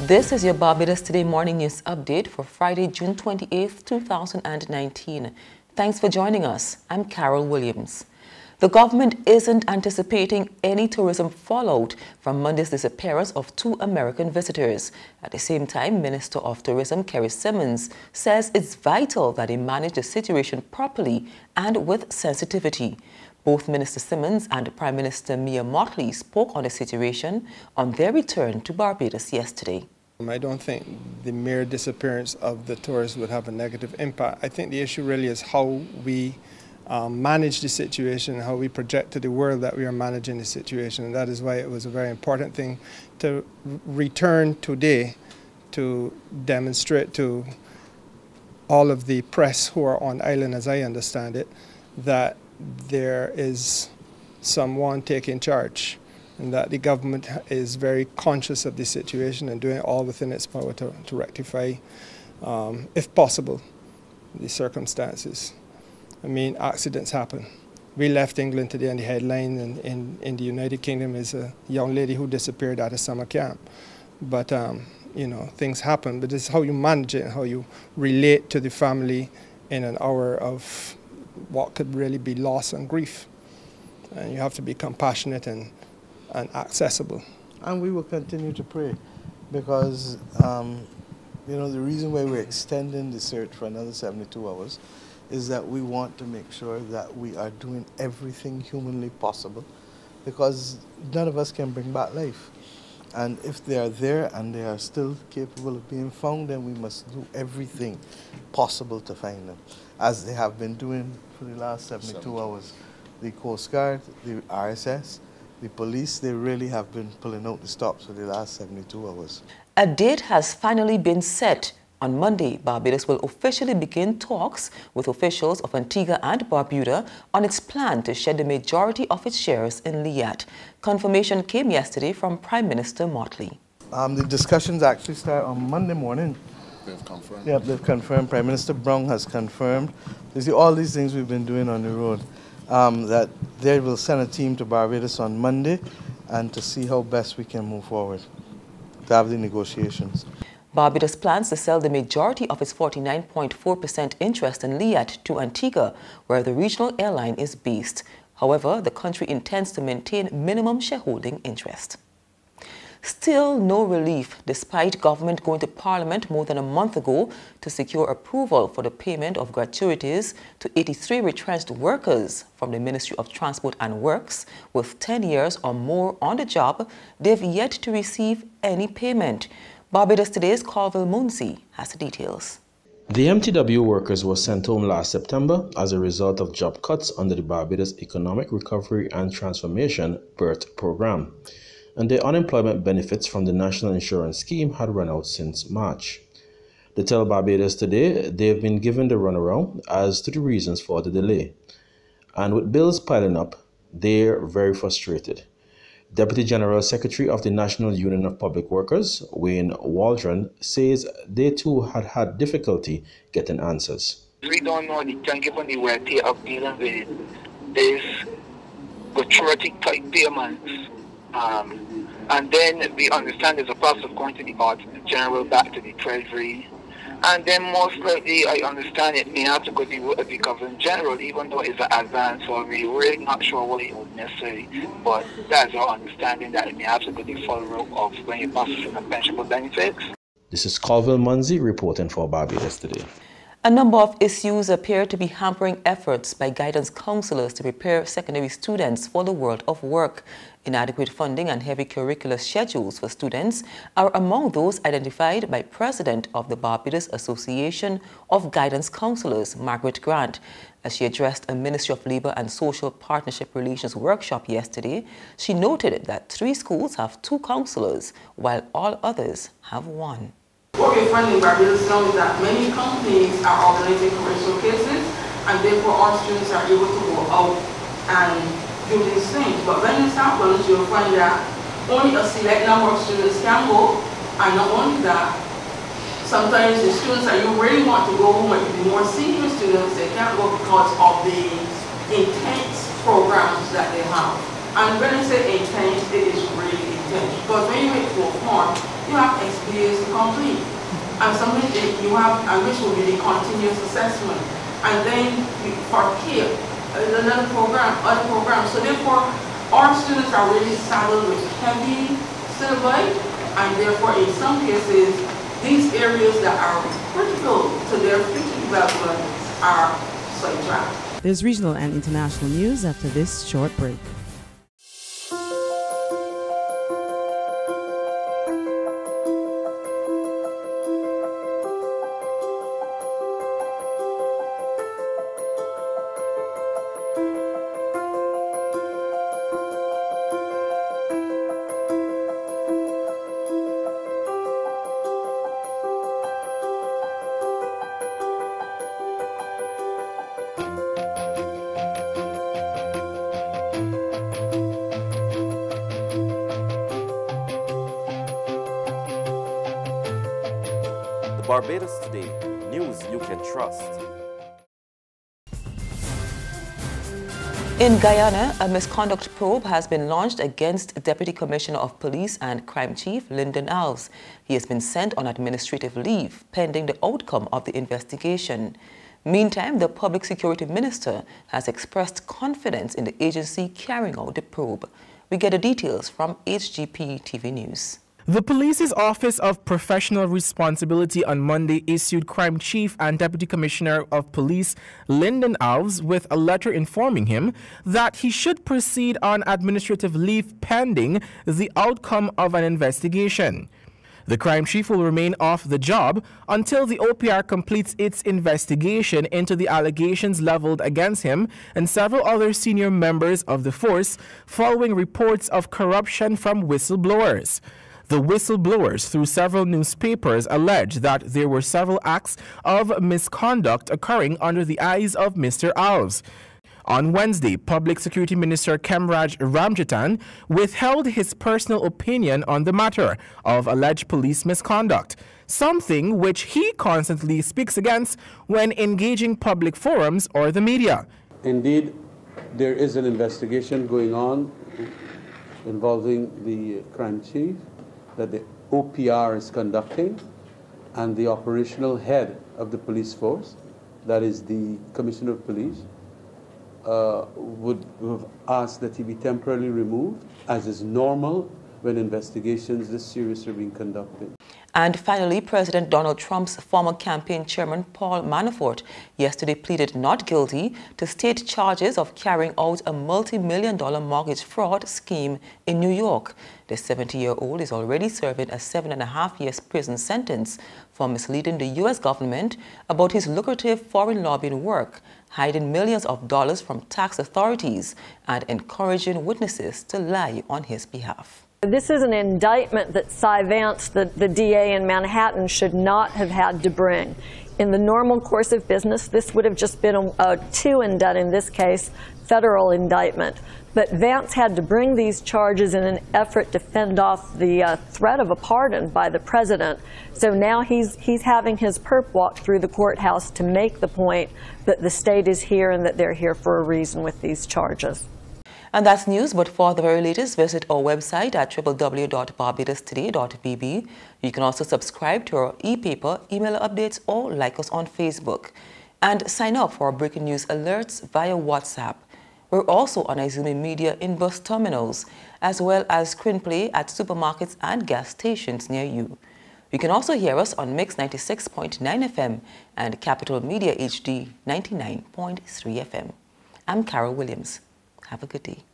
This is your Barbados Today Morning News Update for Friday, June 28, 2019. Thanks for joining us. I'm Carol Williams. The government isn't anticipating any tourism fallout from Monday's disappearance of 2 American visitors. At the same time, Minister of Tourism Kerry Simmons says it's vital that they manage the situation properly and with sensitivity. Both Minister Simmons and Prime Minister Mia Mottley spoke on the situation on their return to Barbados yesterday. I don't think the mere disappearance of the tourists would have a negative impact. I think the issue really is how we manage the situation, how we project to the world that we are managing the situation. And that is why it was a very important thing to return today to demonstrate to all of the press who are on island, as I understand it, that there is someone taking charge and that the government is very conscious of the situation and doing all within its power to rectify, if possible, the circumstances. I mean, accidents happen. We left England today and the headline in the United Kingdom is a young lady who disappeared at a summer camp. But, you know, things happen, but it's how you manage it and how you relate to the family in an hour of what could really be loss and grief. And you have to be compassionate and accessible. And we will continue to pray because, you know, the reason why we're extending the search for another 72 hours is that we want to make sure that we are doing everything humanly possible because none of us can bring back life. And if they are there and they are still capable of being found, then we must do everything possible to find them, as they have been doing for the last 72 hours. The Coast Guard, the RSS, the police, they really have been pulling out the stops for the last 72 hours. A date has finally been set. On Monday, Barbados will officially begin talks with officials of Antigua and Barbuda on its plan to shed the majority of its shares in LIAT. Confirmation came yesterday from Prime Minister Mottley. The discussions actually start on Monday morning. They've confirmed? Yeah, they've confirmed. Prime Minister Brown has confirmed. You see, all these things we've been doing on the road, that they will send a team to Barbados on Monday and to see how best we can move forward, to have the negotiations. Barbados plans to sell the majority of its 49.4% interest in LIAT to Antigua, where the regional airline is based. However, the country intends to maintain minimum shareholding interest. Still no relief, despite government going to Parliament more than a month ago to secure approval for the payment of gratuities to 83 retrenched workers from the Ministry of Transport and Works with 10 years or more on the job. They've yet to receive any payment. Barbados Today's Colville Munzi has the details. The MTW workers were sent home last September as a result of job cuts under the Barbados Economic Recovery and Transformation BERT program, and their unemployment benefits from the National Insurance Scheme had run out since March. They tell Barbados Today they've been given the runaround as to the reasons for the delay, and with bills piling up, they're very frustrated. Deputy General Secretary of the National Union of Public Workers, Wayne Waldron, says they too had had difficulty getting answers. We don't know the tangible way of dealing with this patriotic type payments. And then we understand there's a process of going to the Auditor General, back to the Treasury. And then most likely, I understand it may have to go to the Governor General, even though it's an advance, so we're really not sure what it would necessarily. But that's our understanding, that it may have to go the full route of when you're processing the pensionable benefits. This is Colville Munzi reporting for Barbados Today. A number of issues appear to be hampering efforts by guidance counselors to prepare secondary students for the world of work. Inadequate funding and heavy curricular schedules for students are among those identified by President of the Barbados Association of Guidance Counselors, Margaret Grant. As she addressed a Ministry of Labour and Social Partnership Relations workshop yesterday, she noted that 3 schools have 2 counselors, while all others have 1. What we're finding in Barbados now is that many companies are organizing commercial cases, and therefore our students are able to go out and do these things. But when this happens, you'll find that only a select number of students can go, and not only that, sometimes the students that you really want to go, who might be more senior students, they can't go because of the intense programs that they have. And when I say intense, it is really intense. Because when you make to a form, you have to experience and something you have, and which will be the continuous assessment. And then for care, another program, other programs. So therefore, our students are really saddled with heavy syllabi, and therefore in some cases, these areas that are critical to their future development are sidetracked. There's regional and international news after this short break. Barbados Today, news you can trust. In Guyana, a misconduct probe has been launched against Deputy Commissioner of Police and Crime Chief Lyndon Alves. He has been sent on administrative leave pending the outcome of the investigation. Meantime, the Public Security Minister has expressed confidence in the agency carrying out the probe. We get the details from HGP TV News. The Police's Office of Professional Responsibility on Monday issued Crime Chief and Deputy Commissioner of Police Lyndon Alves with a letter informing him that he should proceed on administrative leave pending the outcome of an investigation. The Crime Chief will remain off the job until the OPR completes its investigation into the allegations leveled against him and several other senior members of the force following reports of corruption from whistleblowers. The whistleblowers, through several newspapers, allege that there were several acts of misconduct occurring under the eyes of Mr. Alves. On Wednesday, Public Security Minister Kemraj Ramjatan withheld his personal opinion on the matter of alleged police misconduct, something which he constantly speaks against when engaging public forums or the media. Indeed, there is an investigation going on involving the crime chief that the OPR is conducting, and the operational head of the police force, that is the Commissioner of Police, would have asked that he be temporarily removed, as is normal when investigations this serious are being conducted. And finally, President Donald Trump's former campaign chairman, Paul Manafort, yesterday pleaded not guilty to state charges of carrying out a multi-million-dollar mortgage fraud scheme in New York. The 70-year-old is already serving a 7.5 years prison sentence for misleading the U.S. government about his lucrative foreign lobbying work, hiding millions of dollars from tax authorities, and encouraging witnesses to lie on his behalf. This is an indictment that Cy Vance, the DA in Manhattan, should not have had to bring. In the normal course of business, this would have just been a two-and-done, in this case, federal indictment. But Vance had to bring these charges in an effort to fend off the threat of a pardon by the president. So now he's having his perp walk through the courthouse to make the point that the state is here and that they're here for a reason with these charges. And that's news, but for the very latest, visit our website at www.barbadostoday.bb. You can also subscribe to our e-paper, email updates, or like us on Facebook. And sign up for our breaking news alerts via WhatsApp. We're also on Izumi Media in bus terminals, as well as screenplay at supermarkets and gas stations near you. You can also hear us on Mix 96.9 FM and Capital Media HD 99.3 FM. I'm Carol Williams. Have a good day.